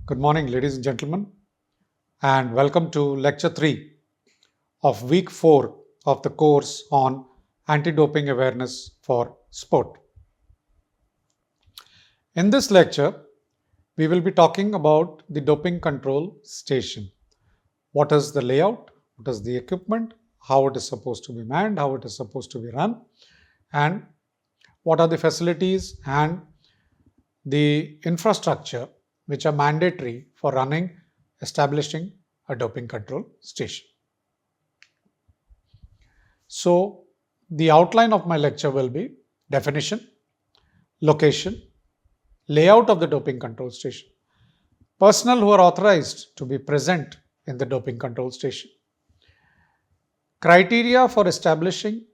Good morning, ladies and gentlemen, and welcome to Lecture 3 of Week 4 of the course on Anti-Doping Awareness for Sport. In this lecture, we will be talking about the doping control station. What is the layout? What is the equipment? How it is supposed to be manned? How it is supposed to be run? And what are the facilities and the infrastructure which are mandatory for establishing a doping control station. So, the outline of my lecture will be definition, location, layout of the doping control station, personnel who are authorized to be present in the doping control station, criteria for establishing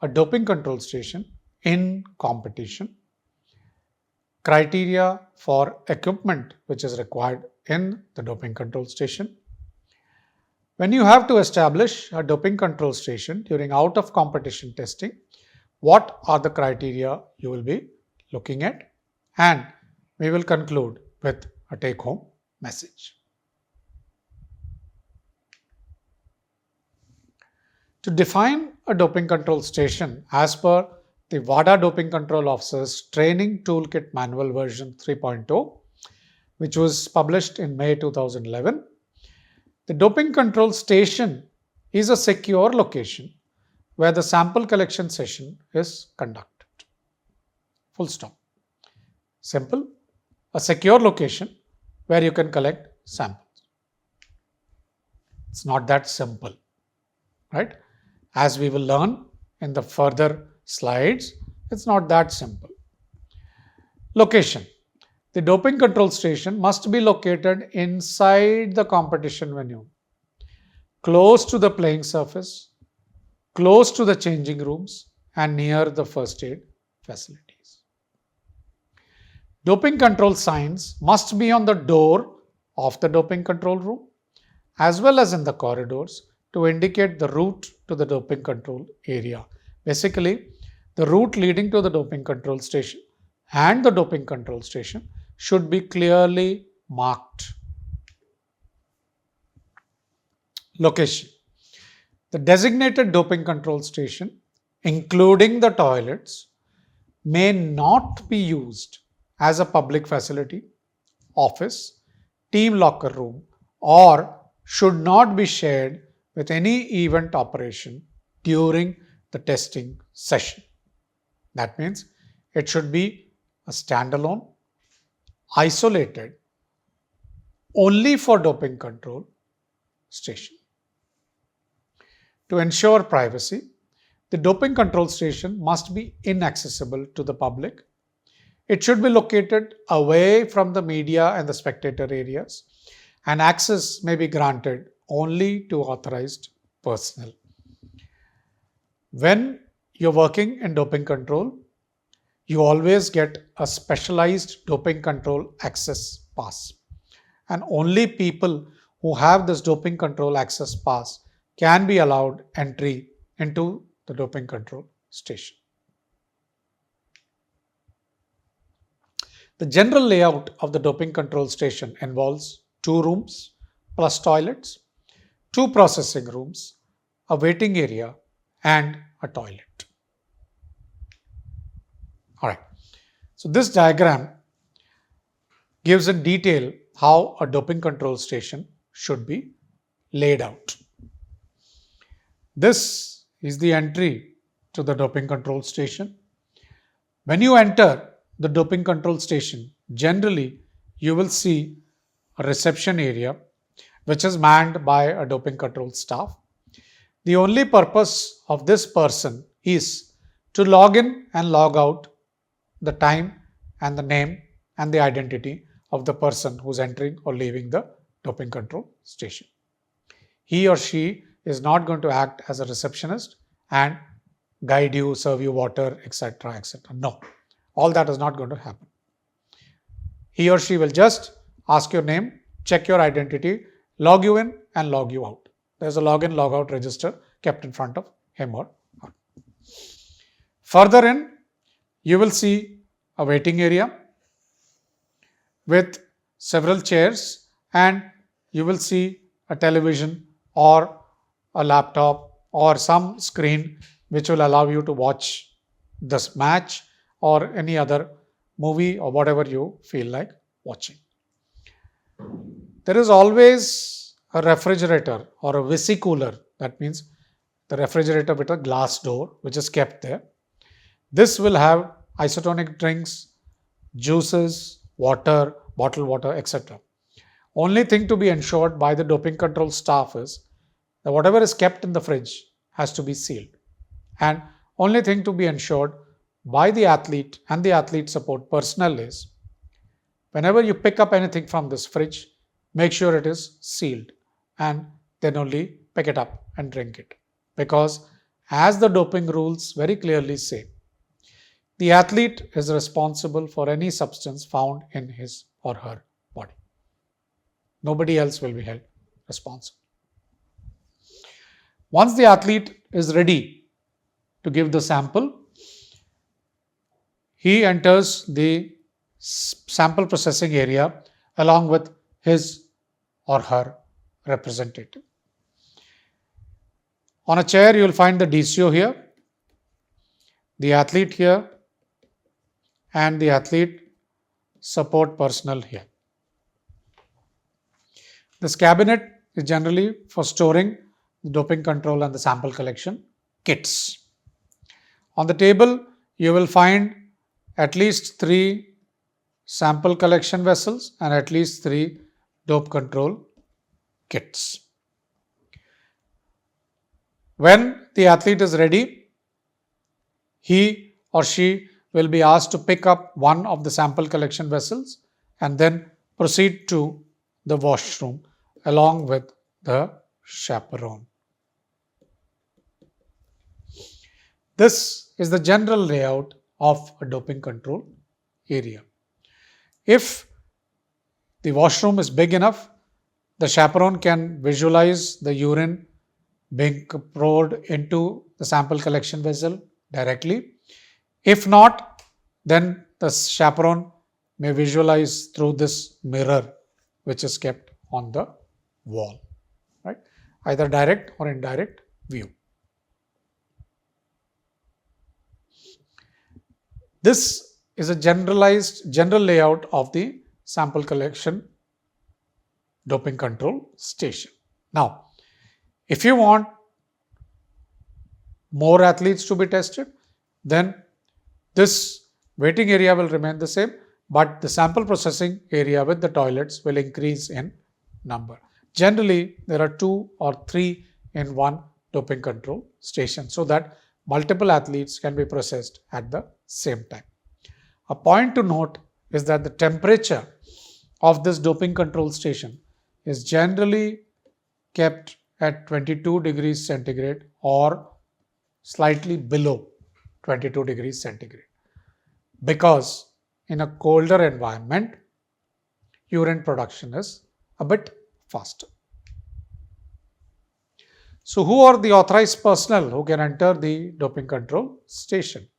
a doping control station in competition, criteria for equipment which is required in the doping control station. When you have to establish a doping control station during out of competition testing, what are the criteria you will be looking at? And we will conclude with a take home message. To define a doping control station as per the WADA Doping Control Officer's Training Toolkit Manual version 3.0, which was published in May 2011, the doping control station is a secure location where the sample collection session is conducted. Full stop. Simple. A secure location where you can collect samples. It's not that simple, right? As we will learn in the further slides, it's not that simple. Location. The doping control station must be located inside the competition venue, close to the playing surface, close to the changing rooms, and near the first aid facilities. Doping control signs must be on the door of the doping control room as well as in the corridors to indicate the route to the doping control area. Basically, the route leading to the doping control station and the doping control station should be clearly marked. Location. The designated doping control station, including the toilets, may not be used as a public facility, office, team locker room, or should not be shared with any event operation during the testing session. That means it should be a standalone, isolated, only for doping control station. To ensure privacy, the doping control station must be inaccessible to the public. It should be located away from the media and the spectator areas, and access may be granted only to authorized personnel. When you're working in doping control, you always get a specialized doping control access pass. And only people who have this doping control access pass can be allowed entry into the doping control station. The general layout of the doping control station involves 2 rooms plus toilets, 2 processing rooms, a waiting area, and a toilet. All right. So this diagram gives in detail how a doping control station should be laid out. This is the entry to the doping control station. When you enter the doping control station, generally you will see a reception area which is manned by a doping control staff. The only purpose of this person is to log in and log out the time and the name and the identity of the person who's entering or leaving the doping control station. He or she is not going to act as a receptionist and guide you, serve you water, etc., etc. No, all that is not going to happen. He or she will just ask your name, check your identity, log you in and log you out. There's a login, log out register kept in front of him or her. Further in, you will see a waiting area with several chairs, and you will see a television or a laptop or some screen which will allow you to watch this match or any other movie or whatever you feel like watching. There is always a refrigerator or a vesicooler, that means the refrigerator with a glass door which is kept there. This will have isotonic drinks, juices, water, bottled water, etc. Only thing to be ensured by the doping control staff is that whatever is kept in the fridge has to be sealed. And only thing to be ensured by the athlete and the athlete support personnel is whenever you pick up anything from this fridge, make sure it is sealed and then only pick it up and drink it. Because as the doping rules very clearly say, the athlete is responsible for any substance found in his or her body. Nobody else will be held responsible. Once the athlete is ready to give the sample, he enters the sample processing area along with his or her representative. On a chair, you will find the DCO here, the athlete here, and the athlete support personnel here. This cabinet is generally for storing the doping control and the sample collection kits. On the table, you will find at least 3 sample collection vessels and at least 3 dope control kits. When the athlete is ready, he or she will be asked to pick up one of the sample collection vessels and then proceed to the washroom along with the chaperone. This is the general layout of a doping control area. If the washroom is big enough, the chaperone can visualize the urine being poured into the sample collection vessel directly. If not, then the chaperone may visualize through this mirror which is kept on the wall, right? Either direct or indirect view. This is a general layout of the sample collection doping control station. Now, if you want more athletes to be tested, then this waiting area will remain the same, but the sample processing area with the toilets will increase in number. Generally, there are 2 or 3 in one doping control station so that multiple athletes can be processed at the same time. A point to note is that the temperature of this doping control station is generally kept at 22 degrees centigrade or slightly below 22 degrees centigrade, because in a colder environment, urine production is a bit faster. So who are the authorized personnel who can enter the doping control station?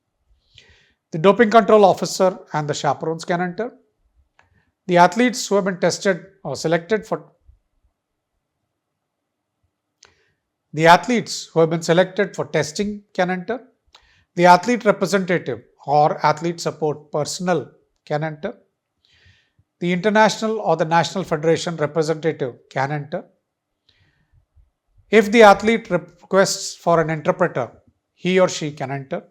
The doping control officer and the chaperones can enter. The athletes who have been tested or selected for testing can enter. The athlete representative or athlete support personnel can enter. The international or the national federation representative can enter. If the athlete requests for an interpreter, he or she can enter.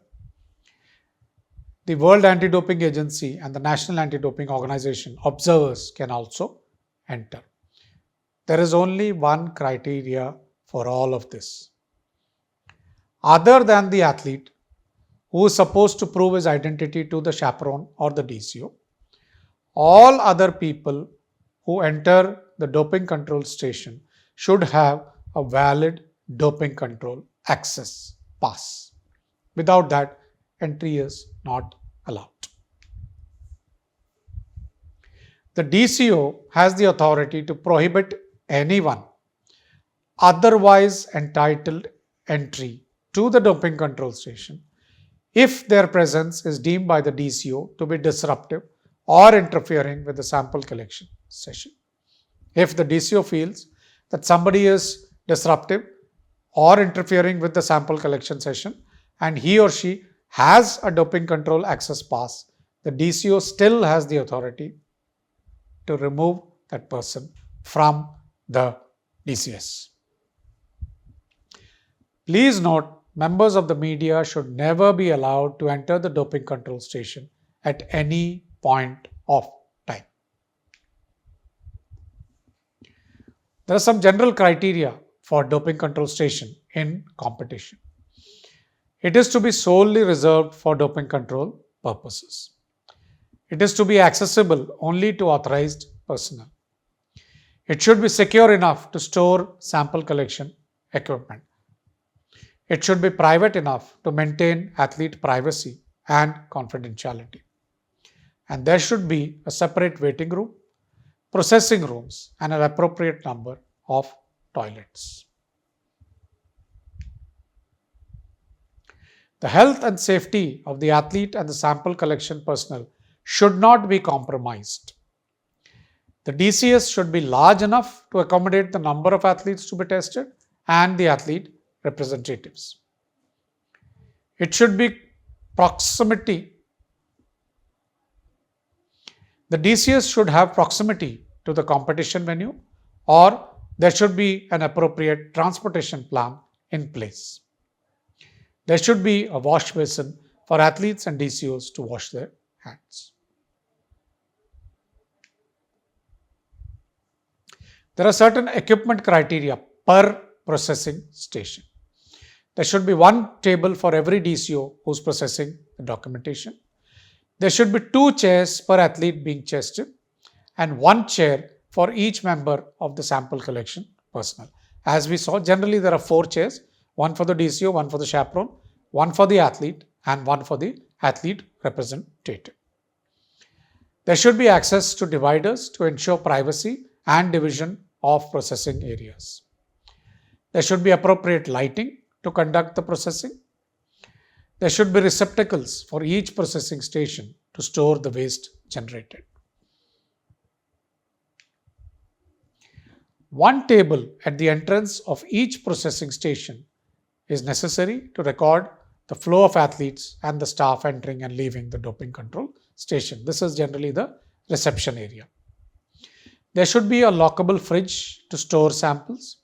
The World Anti-Doping Agency and the National Anti-Doping Organization observers can also enter. There is only one criteria for all of this. Other than the athlete, who is supposed to prove his identity to the chaperone or the DCO, all other people who enter the doping control station should have a valid doping control access pass. Without that, entry is not allowed. The DCO has the authority to prohibit anyone otherwise entitled entry to the doping control station if their presence is deemed by the DCO to be disruptive or interfering with the sample collection session. If the DCO feels that somebody is disruptive or interfering with the sample collection session and he or she has a doping control access pass, the DCO still has the authority to remove that person from the DCS. Please note, members of the media should never be allowed to enter the doping control station at any point of time. There are some general criteria for doping control station in competition. It is to be solely reserved for doping control purposes. It is to be accessible only to authorized personnel. It should be secure enough to store sample collection equipment. It should be private enough to maintain athlete privacy and confidentiality. And there should be a separate waiting room, processing rooms, and an appropriate number of toilets. The health and safety of the athlete and the sample collection personnel should not be compromised. The DCS should be large enough to accommodate the number of athletes to be tested and the athlete representatives. It should be proximity. The DCS should have proximity to the competition venue, or there should be an appropriate transportation plan in place. There should be a wash basin for athletes and DCOs to wash their hands. There are certain equipment criteria per processing station. There should be one table for every DCO who's processing the documentation. There should be 2 chairs per athlete being tested and 1 chair for each member of the sample collection personnel. As we saw, generally there are 4 chairs, one for the DCO, one for the chaperone, one for the athlete, and one for the athlete representative. There should be access to dividers to ensure privacy and division of processing areas. There should be appropriate lighting to conduct the processing. There should be receptacles for each processing station to store the waste generated. One table at the entrance of each processing station is necessary to record the flow of athletes and the staff entering and leaving the doping control station. This is generally the reception area. There should be a lockable fridge to store samples.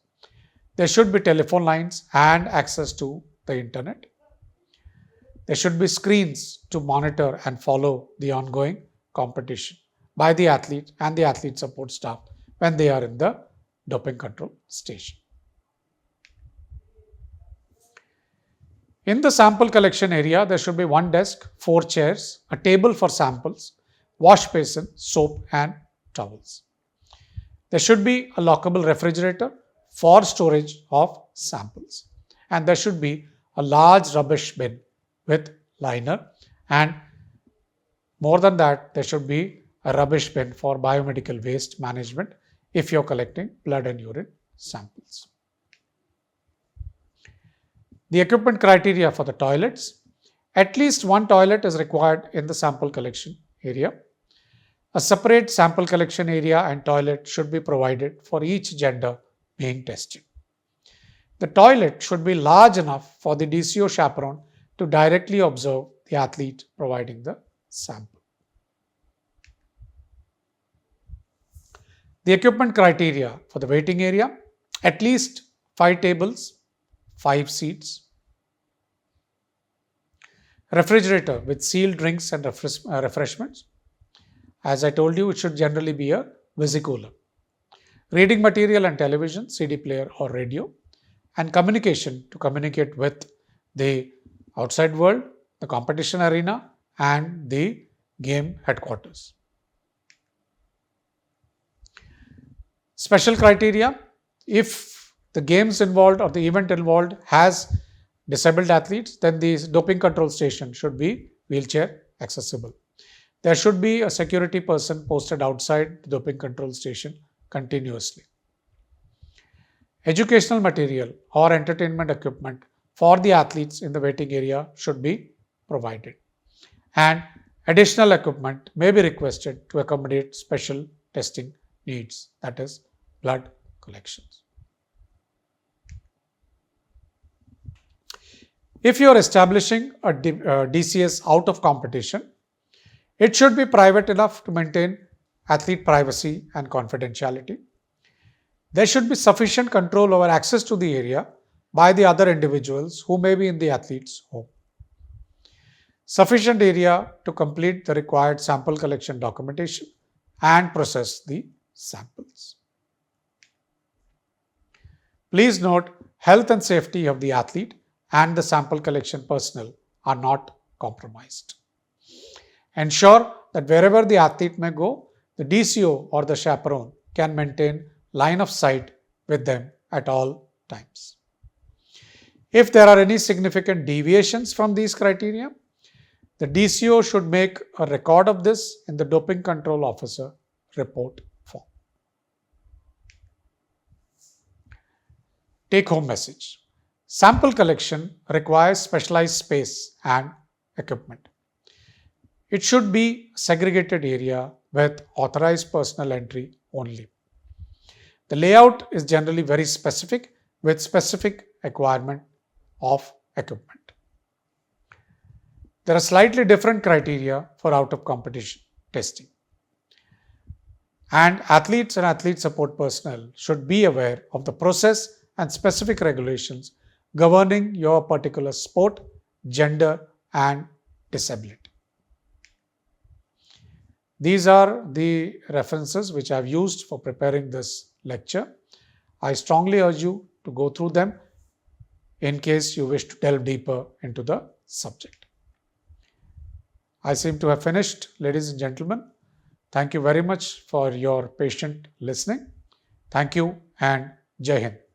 There should be telephone lines and access to the internet. There should be screens to monitor and follow the ongoing competition by the athlete and the athlete support staff when they are in the doping control station. In the sample collection area, there should be 1 desk, 4 chairs, a table for samples, wash basin, soap, and towels. There should be a lockable refrigerator for storage of samples. And there should be a large rubbish bin with liner, and more than that, there should be a rubbish bin for biomedical waste management if you're collecting blood and urine samples. The equipment criteria for the toilets: at least 1 toilet is required in the sample collection area. A separate sample collection area and toilet should be provided for each gender being tested. The toilet should be large enough for the DCO chaperone to directly observe the athlete providing the sample. The equipment criteria for the waiting area: at least 5 tables, 5 seats. Refrigerator with sealed drinks and refreshments. As I told you, it should generally be a vesicooler. Reading material and television, CD player or radio, and communication to communicate with the outside world, the competition arena, and the game headquarters. Special criteria: if the games involved or the event involved has disabled athletes, then the doping control station should be wheelchair accessible. There should be a security person posted outside the doping control station continuously. Educational material or entertainment equipment for the athletes in the waiting area should be provided. And additional equipment may be requested to accommodate special testing needs, that is, blood collections. If you are establishing a DCS out of competition, it should be private enough to maintain athlete privacy and confidentiality. There should be sufficient control over access to the area by the other individuals who may be in the athlete's home. Sufficient area to complete the required sample collection documentation and process the samples. Please note, health and safety of the athlete and the sample collection personnel are not compromised. Ensure that wherever the athlete may go, the DCO or the chaperone can maintain line of sight with them at all times. If there are any significant deviations from these criteria, the DCO should make a record of this in the doping control officer report form. Take home message. Sample collection requires specialized space and equipment. It should be a segregated area with authorized personnel entry only. The layout is generally very specific with specific requirement of equipment. There are slightly different criteria for out of competition testing. And athletes and athlete support personnel should be aware of the process and specific regulations governing your particular sport, gender, and disability. These are the references which I have used for preparing this lecture. I strongly urge you to go through them in case you wish to delve deeper into the subject. I seem to have finished, ladies and gentlemen. Thank you very much for your patient listening. Thank you and Jai Hind.